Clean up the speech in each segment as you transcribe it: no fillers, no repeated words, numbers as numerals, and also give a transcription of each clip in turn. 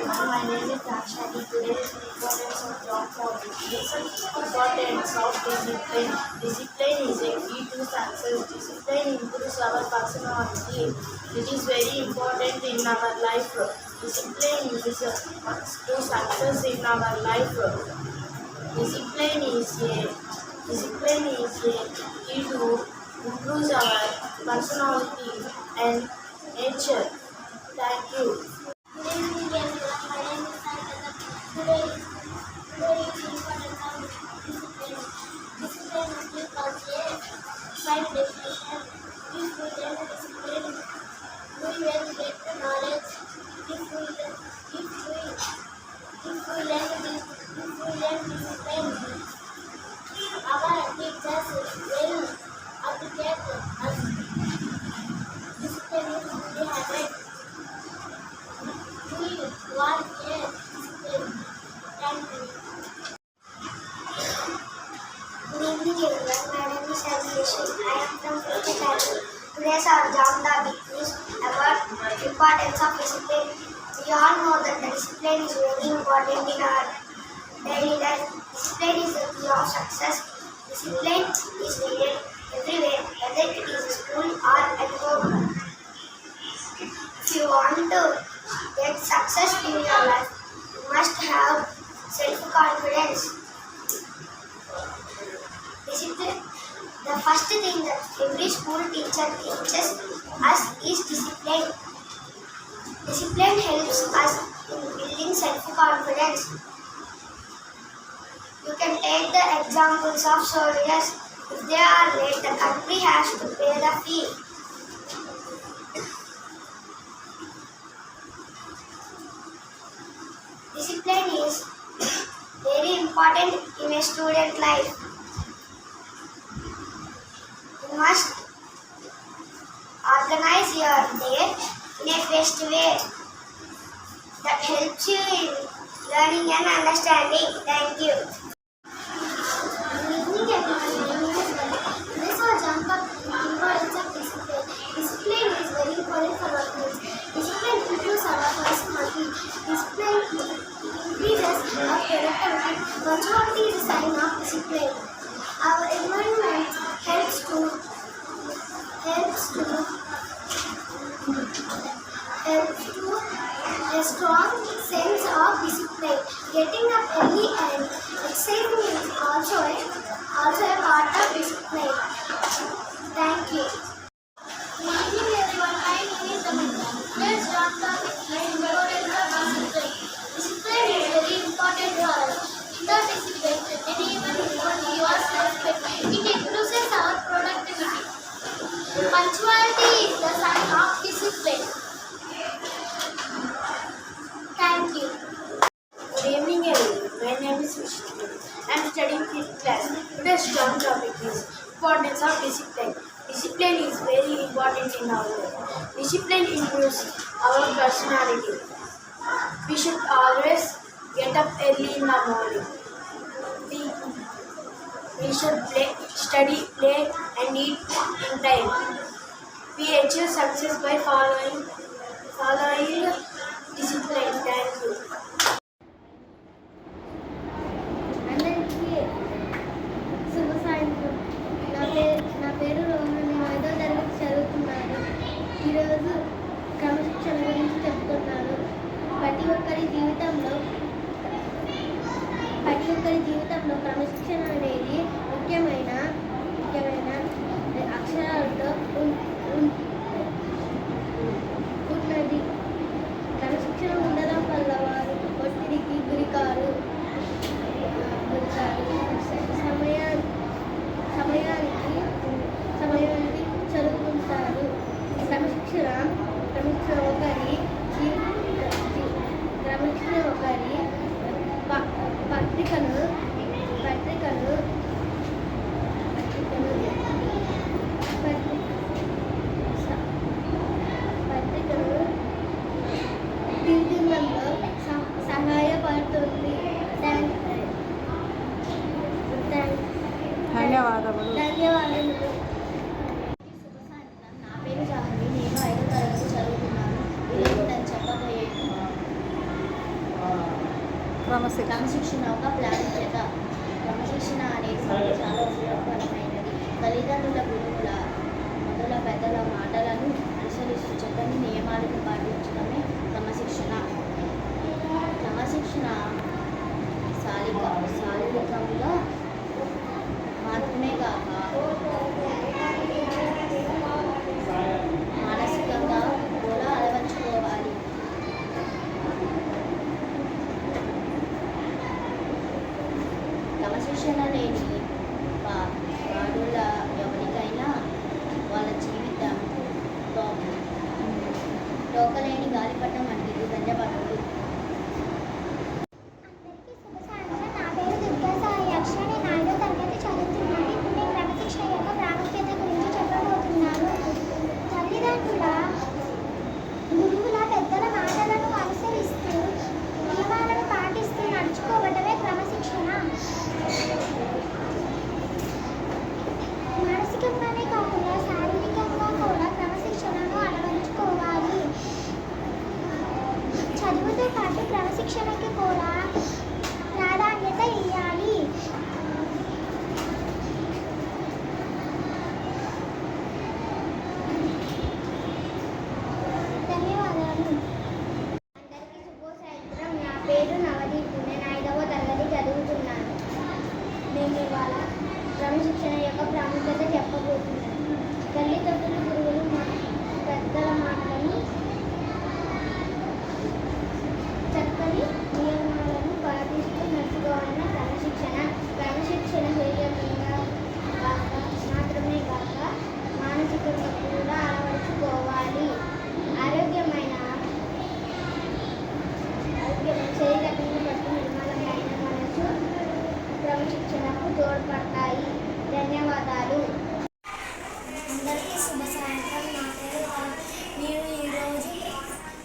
My name is Dakshani. Today is the importance of job forming. Research importance of discipline. Discipline is a key to success. Discipline improves our personality. It is very important in our life. Discipline is to success in our life. Discipline is a key to improve our personality and nature. Thank you. Good evening everyone. My name is Sankata. Today is the importance of discipline. Discipline is because five definition. If we learn discipline, we will get the knowledge. If we learn discipline, our teachers will applicate us. Discipline is the habit. We want a discipline. Thank you. Good evening everyone. My name is Anisha. I am from 5th class. Today's our job topic is about importance of discipline. We all know that the discipline is very important in our daily life. Discipline is the key of success. Discipline is needed everywhere, whether it is school or at home. If you want to get success in your life, you must have self-confidence. Discipline. The first thing that every school teacher teaches us is discipline. Discipline helps us in building self-confidence. You can take the examples of soldiers. If they are late, the country has to pay the fee. Discipline is very important in a student life. You must organize your day in a best way that helps you in learning and understanding. Thank you. Good evening everyone. This is our jump up importance of discipline. Discipline is very important for our lives. Discipline improves our personality. Discipline increases our productivity. Punctuality is a sign of discipline. Our environment helps to a strong sense of discipline. Getting up early and exercising is also a part of discipline. Thank you. Good evening everyone. My name is Amita. Today's job topic is importance of discipline. Discipline is very important for us. Without discipline, anyone who yourself, it improves our productivity. Punctuality is the sign of discipline. Thank you. Good evening everyone. My name is Vishnu. I am studying 5th class. Today's job topic is importance of discipline. Discipline is very important in our life. Discipline improves our personality. We should always get up early in the morning. We should study, play and eat in time. We achieve success by following discipline. Thank you. అందరికీ శుభ సాయంత్రం. నా పేరు రోహన్. నేను 5వ తరగతి చదువుతున్నాను. ఈరోజు క్రమశిక్షణ గురించి చెప్తున్నాను. ప్రతి ఒక్కరి జీవితంలో క్రమశిక్షణ అనేది ముఖ్యమైన అక్షరాలతో ఉన్నది. క్రమశిక్షణ ఉండడం వల్ల వారు ఒత్తిడికి గురికారు. సమయానికి చదువుకుంటారు. క్రమశిక్షణ ఒకరి పత్రికను తీర్చడంలో సహాయపడుతుంది. ధన్యవాదములు. నా పేరు జాహ్నవి. నేను 5వ తరగతి చదువుతున్నాను. ఈరోజు నేను చెప్పబోయే క్రమశిక్షణ ఒక ప్రాముఖ్యత. క్రమశిక్షణ అనేది మనకు చాలా ఉపయోగకరమైనది. తల్లిదండ్రుల, గురువుల, మొదల పెద్దల మాటలను అనుసరిస్తూ చక్కని నియమాలను పాటించడమే క్రమశిక్షణ. క్రమశిక్షణ శారీరకంగా మాత్రమే కాక మానసికంగా కూడా అలవర్చుకోవాలి. క్రమశిక్షణ లేని వాడుల ఎవరికైనా వాళ్ళ జీవితం టోకలేని గాలిపటం వంటిది. ధన్యవాదాలు. అందరికీ శుభ సాయంత్రం. నా పేరు దుర్గా సాయి అక్ష. నేను 5వ తరగతి చదువుతున్నాను. ఇప్పుడు నేను క్రమశిక్షణ యొక్క ప్రాముఖ్యత గురించి చెప్పబోతున్నాను. తల్లిదండ్రుల, గురువుల, పెద్దల మాటలను అనుసరిస్తూ నియమాలను పాటిస్తూ నడుచుకోవటమే క్రమశిక్షణ. మానసికంగానే కాకుండా శారీరకంగా కూడా క్రమశిక్షణను అలవరుచుకోవాలి. చదువుతో పాటు క్రమశిక్షణకి కూడా ప్రాధాన్యత ఇవ్వాలి. ధన్యవాదాలు. అందరికీ శుభ సాయంత్రం. నా పేరు నవదీప్. నేను 5వ తరగతి చదువుతున్నాను. నేను ఇవాళ క్రమశిక్షణ యొక్క ప్రాముఖ్యత చెప్పబోతున్నాను. తల్లిదండ్రులు, గురువులు, పెద్దల మాటలను, చక్కని నియమాలను పాటిస్తూ నడుచుకోవాలన్న క్రమశిక్షణ. క్రమశిక్షణ శరీరంగా మాత్రమే కాక మానసికంగా కూడా అలవర్చుకోవాలి. ఆరోగ్యమైన శరీరకంగా పట్టు నిర్మాణమైన మనసు క్రమశిక్షణకు తోడ్పడతాయి. ధన్యవాదాలు. అందరికీ శుభ సాయంత్రం. నా పేరు నేను ఈరోజు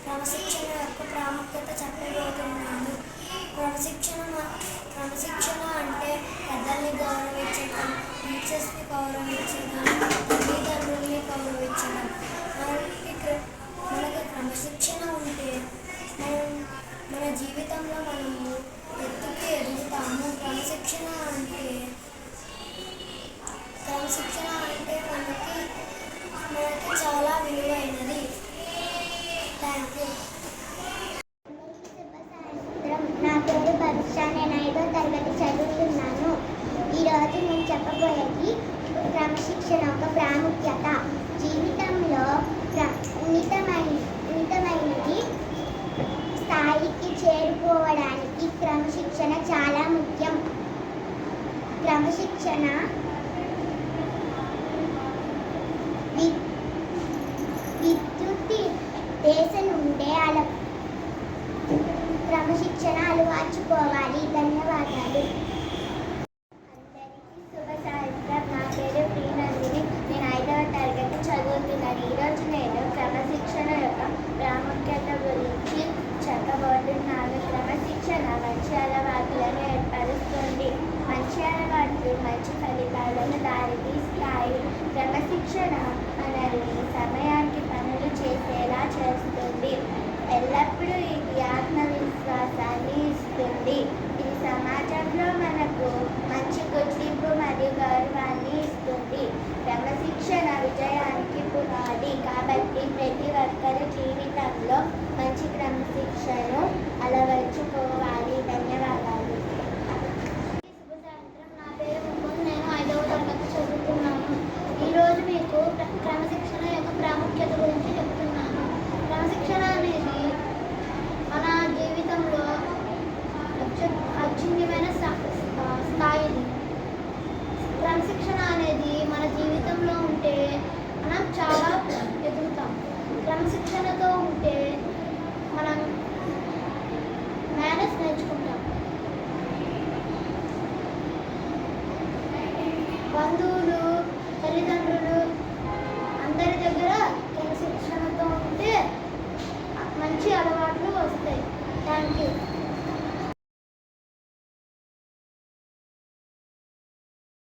క్రమశిక్షణ యొక్క ప్రాముఖ్యత చెప్పబోతున్నాను. క్రమశిక్షణ అంటే పెద్దల్ని గౌరవించడం, టీచర్స్ని గౌరవించడం, తల్లిదండ్రుల్ని గౌరవించడం. మనకి క్రమశిక్షణ ఉంటే మన జీవితంలో మనము ఎత్తుకి ఎదుగుతాము. క్రమశిక్షణ అంటే మనకి చాలా విలువైనది. Thank you. నా పేరు పరీక్ష. నేను 5వ తరగతి చదువుతున్నాను. ఈరోజు నేను చెప్పబోయేది క్రమశిక్షణ ఒక ప్రాముఖ్యత. జీవితంలో ఉన్నతమైనది స్థాయికి చేరుకోవడానికి క్రమశిక్షణ చాలా ముఖ్యం. క్రమశిక్షణ విద్యుత్ దేశ నుండే క్రమశిక్షణ అలవర్చుకోవాలి. ధన్యవాదాలు. అందరికీ శుభ సాయంత్రం. నా పేరు ప్రియనందిని. నేను 5వ తరగతి చదువుతున్నాను. ఈరోజు నేను క్రమశిక్షణ యొక్క ప్రాముఖ్యత గురించి చెప్పబోతున్నాను. క్రమశిక్షణ మంచి అలవాట్లను ఏర్పరుస్తుంది. మంచి అలవాట్లు మంచి ఫలితాలను దారితీస్తాయి. క్రమశిక్షణ మనల్ని సమయానికి పనులు చేసేలా చేస్తుంది. ఎల్లప్పుడూ ఇది ఆత్మవిశ్వాసాన్ని ఇస్తుంది. ఇది సమాజంలో మనకు మంచి గుర్తింపు మరియు గౌరవాన్ని ఇస్తుంది. క్రమశిక్షణ విజయానికి పునాది కాబట్టి ప్రతి ఒక్కరూ